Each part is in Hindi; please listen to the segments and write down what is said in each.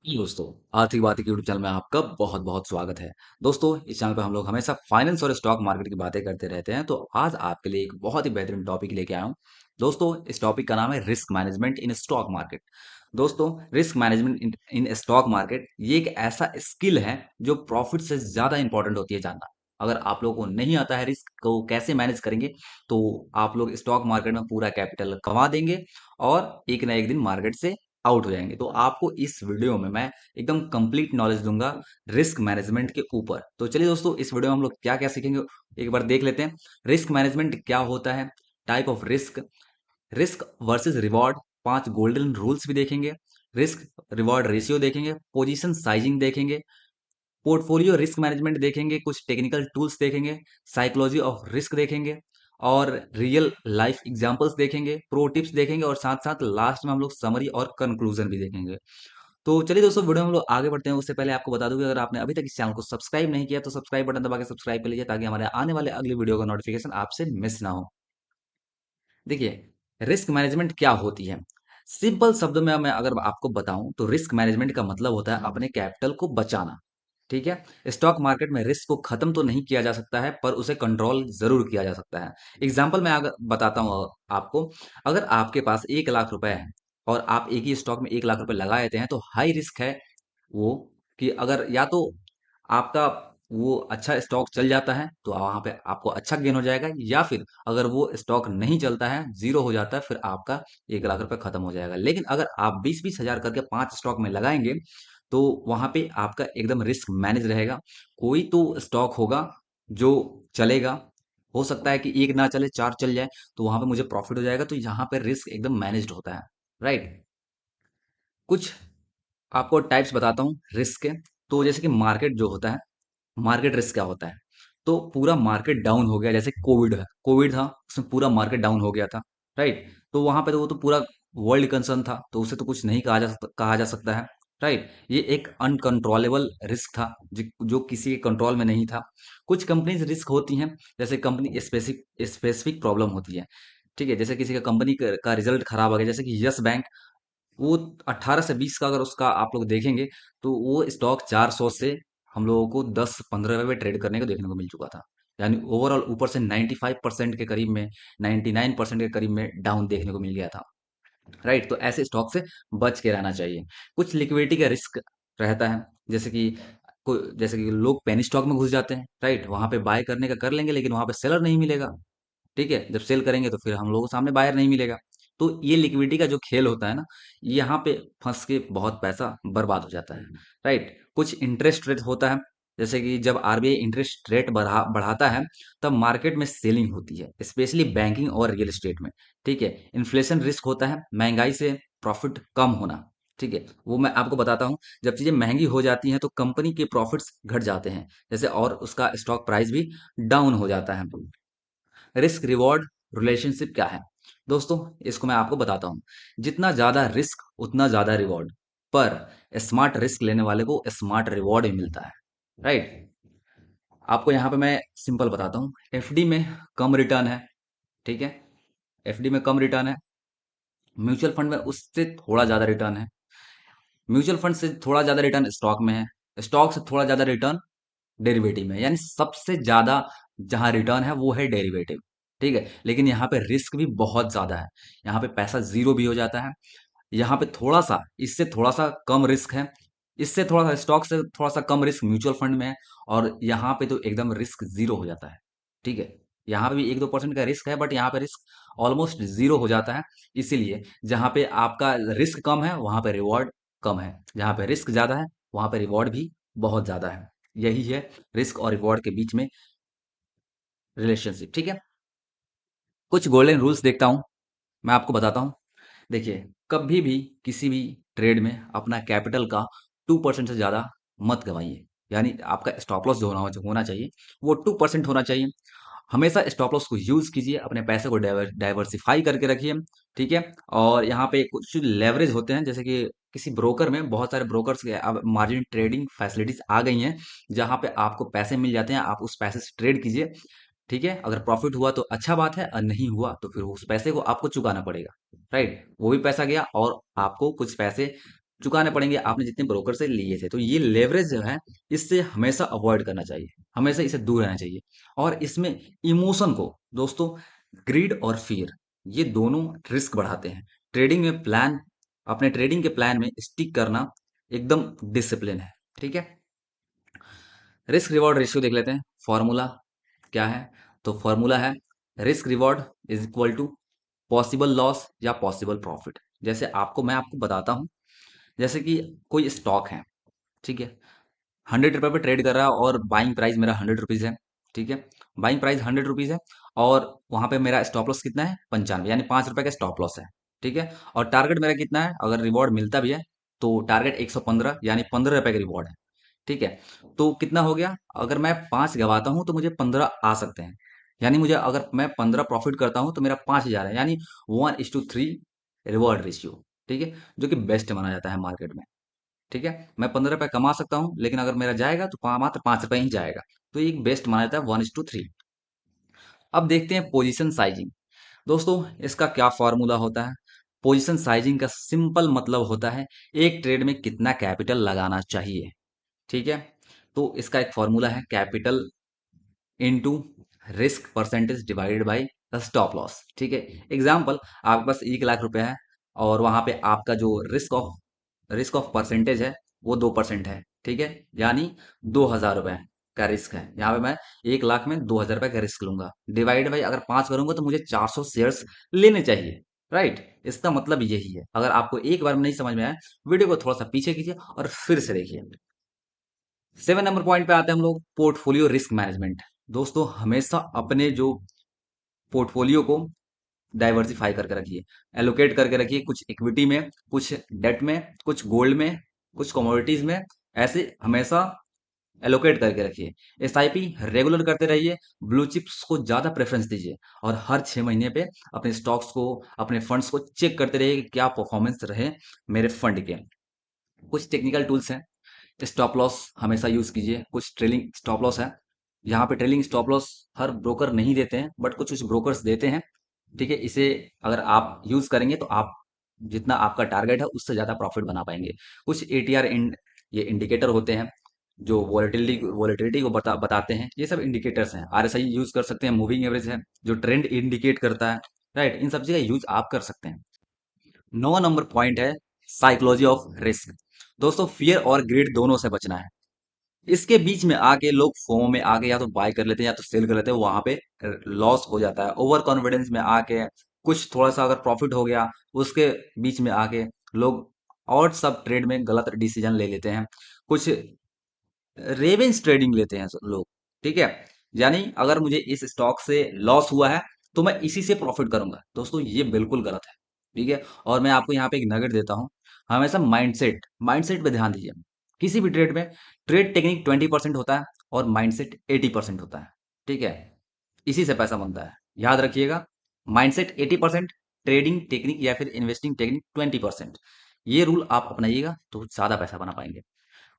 दोस्तों, आर्थिक बातें के यूट्यूब चैनल में आपका बहुत बहुत स्वागत है। दोस्तों, इस चैनल पर हम लोग हमेशा फाइनेंस और स्टॉक मार्केट की बातें करते रहते हैं। तो आज आपके लिए एक बहुत ही बेहतरीन टॉपिक लेके आया हूँ। दोस्तों, इस टॉपिक का नाम है risk management in stock market. दोस्तों, risk management in stock market ये एक ऐसा स्किल है जो प्रॉफिट से ज्यादा इंपॉर्टेंट होती है जानना। अगर आप लोगों को नहीं आता है रिस्क को कैसे मैनेज करेंगे, तो आप लोग स्टॉक मार्केट में पूरा कैपिटल कमा देंगे और एक ना एक दिन मार्केट से आउट हो जाएंगे। तो आपको इस वीडियो में मैं एकदम कंप्लीट नॉलेज दूंगा रिस्क मैनेजमेंट के ऊपर। तो चलिए दोस्तों, इस वीडियो में हम लोग क्या क्या सीखेंगे एक बार देख लेते हैं। रिस्क मैनेजमेंट क्या होता है, type of risk, risk versus reward, 5 golden rules भी देखेंगे, रिस्क रिवॉर्ड रेशियो देखेंगे, पोजीशन साइजिंग देखेंगे, पोर्टफोलियो रिस्क मैनेजमेंट देखेंगे, कुछ टेक्निकल टूल्स देखेंगे, साइकोलॉजी ऑफ रिस्क देखेंगे और रियल लाइफ एग्जांपल्स देखेंगे, प्रो टिप्स देखेंगे और साथ साथ लास्ट में हम लोग समरी और कंक्लूजन भी देखेंगे। तो चलिए दोस्तों, वीडियो में हम लोग आगे बढ़ते हैं। उससे पहले आपको बता दूं कि अगर आपने अभी तक इस चैनल को सब्सक्राइब नहीं किया तो सब्सक्राइब बटन दबा के सब्सक्राइब कर लीजिए, ताकि हमारे आने वाले अगले वीडियो का नोटिफिकेशन आपसे मिस ना हो। देखिए, रिस्क मैनेजमेंट क्या होती है। सिंपल शब्दों में मैं अगर आपको बताऊं तो रिस्क मैनेजमेंट का मतलब होता है अपने कैपिटल को बचाना। ठीक है, स्टॉक मार्केट में रिस्क को खत्म तो नहीं किया जा सकता है, पर उसे कंट्रोल जरूर किया जा सकता है। एग्जाम्पल मैं अगर बताता हूँ आपको, अगर आपके पास 1 लाख रुपए है और आप एक ही स्टॉक में 1 लाख रुपए लगा देते हैं, तो हाई रिस्क है वो कि अगर या तो आपका वो अच्छा स्टॉक चल जाता है तो वहां पे आपको अच्छा गेन हो जाएगा, या फिर अगर वो स्टॉक नहीं चलता है, जीरो हो जाता है, फिर आपका 1 लाख रुपए खत्म हो जाएगा। लेकिन अगर आप 20-20 हजार करके 5 स्टॉक में लगाएंगे, तो वहां पे आपका एकदम रिस्क मैनेज रहेगा। कोई तो स्टॉक होगा जो चलेगा, हो सकता है कि एक ना चले, 4 चल जाए, तो वहां पे मुझे प्रॉफिट हो जाएगा। तो यहाँ पे रिस्क एकदम मैनेज्ड होता है। राइट। कुछ आपको टाइप्स बताता हूँ रिस्क के। तो जैसे कि मार्केट जो होता है, मार्केट रिस्क क्या होता है। तो पूरा मार्केट डाउन हो गया, जैसे कोविड है, कोविड था, उसमें पूरा मार्केट डाउन हो गया था। राइट। तो वहां पे तो वो तो पूरा वर्ल्ड कंसर्न था, तो उसे तो कुछ नहीं कहा जा सकता है। राइट। ये एक अनकंट्रोलेबल रिस्क था, जो किसी के कंट्रोल में नहीं था। कुछ कंपनीज रिस्क होती हैं, जैसे कंपनी स्पेसिफिक स्पेसिफिक प्रॉब्लम होती है। ठीक है, जैसे किसी का कंपनी का रिजल्ट खराब आ गया, जैसे कि यस बैंक, वो 18 से 20 का अगर उसका आप लोग देखेंगे, तो वो स्टॉक 400 से हम लोगों को 10-15 रुपए ट्रेड करने को देखने को मिल चुका था। यानी ओवरऑल ऊपर से 95% के करीब में, 99% के करीब में डाउन देखने को मिल गया था। राइट। तो ऐसे स्टॉक से बच के रहना चाहिए। कुछ लिक्विडिटी का रिस्क रहता है, जैसे कि लोग पेनी स्टॉक में घुस जाते हैं। राइट, वहां पे बाय करने का कर लेंगे, लेकिन वहां पे सेलर नहीं मिलेगा। ठीक है, जब सेल करेंगे तो फिर हम लोगों को सामने बायर नहीं मिलेगा। तो ये लिक्विडिटी का जो खेल होता है ना, यहाँ पे फंस के बहुत पैसा बर्बाद हो जाता है। राइट। कुछ इंटरेस्ट रेट होता है, जैसे कि जब आरबीआई इंटरेस्ट रेट बढ़ाता है, तब मार्केट में सेलिंग होती है, स्पेशली बैंकिंग और रियल एस्टेट में। ठीक है। इन्फ्लेशन रिस्क होता है, महंगाई से प्रॉफिट कम होना। ठीक है, वो मैं आपको बताता हूँ। जब चीजें महंगी हो जाती हैं तो कंपनी के प्रॉफिट्स घट जाते हैं, जैसे, और उसका स्टॉक प्राइस भी डाउन हो जाता है। रिस्क रिवॉर्ड रिलेशनशिप क्या है। दोस्तों, इसको मैं आपको बताता हूं। जितना ज्यादा रिस्क उतना ज्यादा रिवॉर्ड, पर स्मार्ट रिस्क लेने वाले को स्मार्ट रिवॉर्ड भी मिलता है। राइट। आपको यहाँ पे मैं सिंपल बताता हूँ। एफडी में कम रिटर्न है। ठीक है, एफडी में कम रिटर्न है। म्यूचुअल फंड में उससे थोड़ा ज्यादा रिटर्न है। म्यूचुअल फंड से थोड़ा ज्यादा रिटर्न स्टॉक में है। स्टॉक से थोड़ा ज्यादा रिटर्न डेरिवेटिव में, यानी सबसे ज्यादा जहां रिटर्न है वो है डेरिवेटिव। ठीक है, लेकिन यहाँ पे रिस्क भी बहुत ज्यादा है। यहाँ पे पैसा जीरो भी हो जाता है। यहाँ पे थोड़ा सा, इससे थोड़ा सा कम रिस्क है। इससे थोड़ा सा, स्टॉक से थोड़ा सा कम रिस्क म्यूचुअल फंड में है। और यहाँ पे तो एकदम रिस्क जीरो हो जाता है। ठीक है, यहाँ पे भी 1-2% का रिस्क है, बट यहाँ पे रिस्क ऑलमोस्ट जीरो हो जाता है। इसीलिए जहाँ पे आपका रिस्क कम है वहां पे रिवॉर्ड कम है, जहाँ पे रिस्क ज्यादा है वहां पे रिवॉर्ड भी बहुत ज्यादा है। यही है रिस्क और रिवॉर्ड के बीच में रिलेशनशिप। ठीक है, कुछ गोल्डन रूल्स देखता हूं, मैं आपको बताता हूं। देखिए, कभी भी किसी भी ट्रेड में अपना कैपिटल का 2% से ज्यादा मत गवाइए। यानी आपका स्टॉप लॉस जो होना चाहिए वो 2% होना चाहिए। हमेशा स्टॉप लॉस को यूज कीजिए, अपने पैसे को डाइवर्सिफाई करके रखिए। ठीक है। और यहाँ पे कुछ लेवरेज होते हैं, जैसे कि किसी ब्रोकर में, बहुत सारे ब्रोकर्स के अब मार्जिन ट्रेडिंग फैसिलिटीज आ गई हैं, जहां पे आपको पैसे मिल जाते हैं, आप उस पैसे से ट्रेड कीजिए। ठीक है, अगर प्रॉफिट हुआ तो अच्छा बात है, और नहीं हुआ तो फिर उस पैसे को आपको चुकाना पड़ेगा। राइट, वो भी पैसा गया और आपको कुछ पैसे चुकाने पड़ेंगे आपने जितने ब्रोकर से लिए थे। तो ये लेवरेज जो है, इससे हमेशा अवॉइड करना चाहिए, हमेशा इसे दूर रहना चाहिए। और इसमें इमोशन को दोस्तों, ग्रीड और फियर, ये दोनों रिस्क बढ़ाते हैं। ट्रेडिंग में प्लान, अपने ट्रेडिंग के प्लान में स्टिक करना एकदम डिसिप्लिन है। ठीक है, रिस्क रिवॉर्ड रेशियो देख लेते हैं। फॉर्मूला क्या है? तो फॉर्मूला है risk reward is equal to possible loss या पॉसिबल प्रॉफिट। जैसे मैं आपको बताता हूँ, जैसे कि कोई स्टॉक है, ठीक है, 100 रुपए पे ट्रेड कर रहा है और बाइंग प्राइस मेरा 100 रुपीज है। ठीक है, बाइंग प्राइस 100 रुपीज है और वहां पे मेरा स्टॉप लॉस कितना है? 95, यानी 5 रुपए का स्टॉप लॉस है। ठीक है, और टारगेट मेरा कितना है? अगर रिवॉर्ड मिलता भी है तो टारगेट 115, यानी 15 रुपए का रिवॉर्ड है। ठीक है, तो कितना हो गया? अगर मैं 5 गवाता हूं तो मुझे 15 आ सकते हैं, यानी मुझे अगर मैं 15 प्रॉफिट करता हूं तो मेरा 5,000 है, यानी 1:3 रिवॉर्ड रेशियो। ठीक है, जो कि बेस्ट माना जाता है मार्केट में। ठीक है, मैं 15 रुपए कमा सकता हूँ, लेकिन अगर मेरा जाएगा तो मात्र 5 रुपए ही जाएगा। तो ये एक बेस्ट माना जाता है 1:3। अब देखते हैं पोजीशन साइजिंग। दोस्तों, इसका क्या फॉर्मूला होता है? पोजीशन साइजिंग का सिंपल मतलब होता है एक ट्रेड में कितना कैपिटल लगाना चाहिए। ठीक है, तो इसका एक फॉर्मूला है capital into risk percentage divided by the stop loss. ठीक है, एग्जांपल, आपके पास 1 लाख रुपए है और वहां पे आपका जो रिस्क ऑफ परसेंटेज है वो 2% है। ठीक है, यानी 2,000 रुपए का रिस्क है। यहाँ पे मैं 1 लाख में 2,000 रुपए का रिस्क लूंगा। डिवाइड बाई अगर 5 करूंगा तो मुझे 400 शेयर्स लेने चाहिए। राइट, इसका मतलब यही है। अगर आपको एक बार में नहीं समझ में आया, वीडियो को थोड़ा सा पीछे कीजिए और फिर से देखिए। 7 नंबर पॉइंट पे आते हैं हम लोग, पोर्टफोलियो रिस्क मैनेजमेंट। दोस्तों, हमेशा अपने जो पोर्टफोलियो को डाइवर्सिफाई करके रखिए, एलोकेट करके रखिए, कुछ इक्विटी में, कुछ डेट में, कुछ गोल्ड में, कुछ कमोडिटीज में, ऐसे हमेशा एलोकेट करके रखिए। एसआईपी रेगुलर करते रहिए, ब्लू चिप्स को ज्यादा प्रेफरेंस दीजिए और हर 6 महीने पे अपने स्टॉक्स को, अपने फंड्स को चेक करते रहिए कि क्या परफॉर्मेंस रहे मेरे फंड के। कुछ टेक्निकल टूल्स हैं। स्टॉप लॉस हमेशा यूज कीजिए। कुछ ट्रेलिंग स्टॉप लॉस है, यहाँ पे ट्रेलिंग स्टॉप लॉस हर ब्रोकर नहीं देते हैं, बट कुछ कुछ ब्रोकर्स देते हैं। ठीक है, इसे अगर आप यूज करेंगे तो आप जितना आपका टारगेट है उससे ज्यादा प्रॉफिट बना पाएंगे। कुछ एटीआर ये इंडिकेटर होते हैं जो वॉलेटिलिटी को बताते हैं। ये सब इंडिकेटर्स हैं। आरएसआई यूज कर सकते हैं, मूविंग एवरेज है जो ट्रेंड इंडिकेट करता है। राइट, इन सब चीज का यूज आप कर सकते हैं। 9 नंबर पॉइंट है साइकोलॉजी ऑफ रिस्क। दोस्तों, फियर और ग्रीड दोनों से बचना है। इसके बीच में आके लोग फोमो में आके या तो बाय कर लेते हैं या तो सेल कर लेते हैं, वहां पे लॉस हो जाता है। ओवर कॉन्फिडेंस में आके कुछ थोड़ा सा अगर प्रॉफिट हो गया, उसके बीच में आके लोग और सब ट्रेड में गलत डिसीजन ले लेते हैं। कुछ रेवेंस ट्रेडिंग लेते हैं लोग। ठीक है, यानी अगर मुझे इस स्टॉक से लॉस हुआ है तो मैं इसी से प्रॉफिट करूंगा। दोस्तों, ये बिल्कुल गलत है। ठीक है, और मैं आपको यहाँ पे एक नगेट देता हूँ। हमेशा माइंडसेट माइंडसेट पे ध्यान दीजिए। किसी भी ट्रेड में ट्रेड टेक्निक 20% होता है और माइंडसेट 80% होता है। ठीक है, इसी से पैसा बनता है, याद रखिएगा। माइंडसेट 80%, ट्रेडिंग टेक्निक या फिर इन्वेस्टिंग टेक्निक 20%। ये रूल आप अपनाइएगा तो ज्यादा पैसा बना पाएंगे।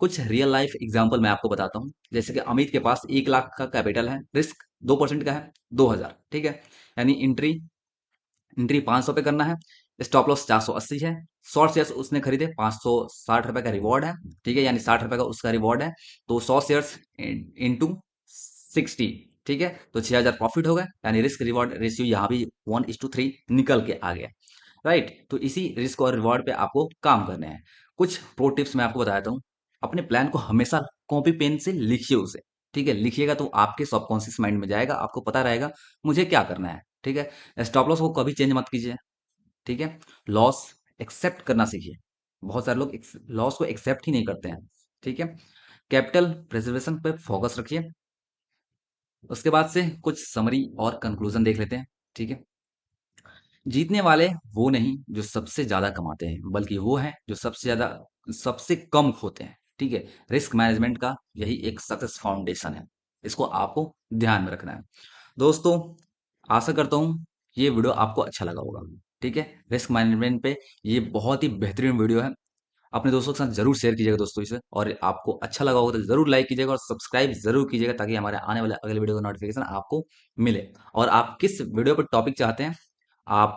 कुछ रियल लाइफ एग्जांपल मैं आपको बताता हूँ। जैसे कि अमित के पास 1 लाख का कैपिटल है, रिस्क 2% का है, 2,000। ठीक है, यानी एंट्री एंट्री 500 पे करना है, स्टॉप लॉस 480 है। शॉर्ट शेयर्स उसने खरीदे, 560 रुपए का रिवॉर्ड है। ठीक है, यानी 60 रुपए का उसका रिवॉर्ड है। तो 100 शेयर्स इंटू 60। ठीक है, तो 6,000 प्रॉफिट हो गए, यानी रिस्क रिवॉर्ड रेशियो यहाँ भी 1:3 निकल के आ गया। राइट, तो इसी रिस्क और रिवॉर्ड पे आपको काम करने हैं। कुछ प्रो टिप्स मैं आपको बताता हूँ। अपने प्लान को हमेशा कॉपी पेन से लिखिए उसे। ठीक है, लिखिएगा तो आपके सबकॉन्शियस माइंड में जाएगा, आपको पता रहेगा मुझे क्या करना है। ठीक है, स्टॉप लॉस को कभी चेंज मत कीजिए। ठीक है, लॉस एक्सेप्ट करना सीखिए। बहुत सारे लोग लॉस को एक्सेप्ट ही नहीं करते हैं। ठीक है, कैपिटल प्रिजर्वेशन पे फोकस रखिए। उसके बाद से कुछ समरी और कंक्लूजन देख लेते हैं। ठीक है, जीतने वाले वो नहीं जो सबसे ज्यादा कमाते हैं, बल्कि वो है जो सबसे कम खोते हैं। ठीक है, रिस्क मैनेजमेंट का यही एक सक्सेस फाउंडेशन है। इसको आपको ध्यान में रखना है। दोस्तों, आशा करता हूँ ये वीडियो आपको अच्छा लगा होगा। ठीक है, रिस्क मैनेजमेंट पे ये बहुत ही बेहतरीन वीडियो है। अपने दोस्तों के साथ जरूर शेयर कीजिएगा दोस्तों इसे, और आपको अच्छा लगा होगा तो जरूर लाइक कीजिएगा और सब्सक्राइब जरूर कीजिएगा, ताकि हमारे आने वाले अगले वीडियो का नोटिफिकेशन आपको मिले। और आप किस वीडियो पर टॉपिक चाहते हैं, आप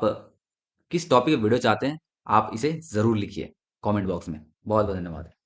किस टॉपिक पे वीडियो चाहते हैं, आप इसे जरूर लिखिए कमेंट बॉक्स में। बहुत बहुत धन्यवाद।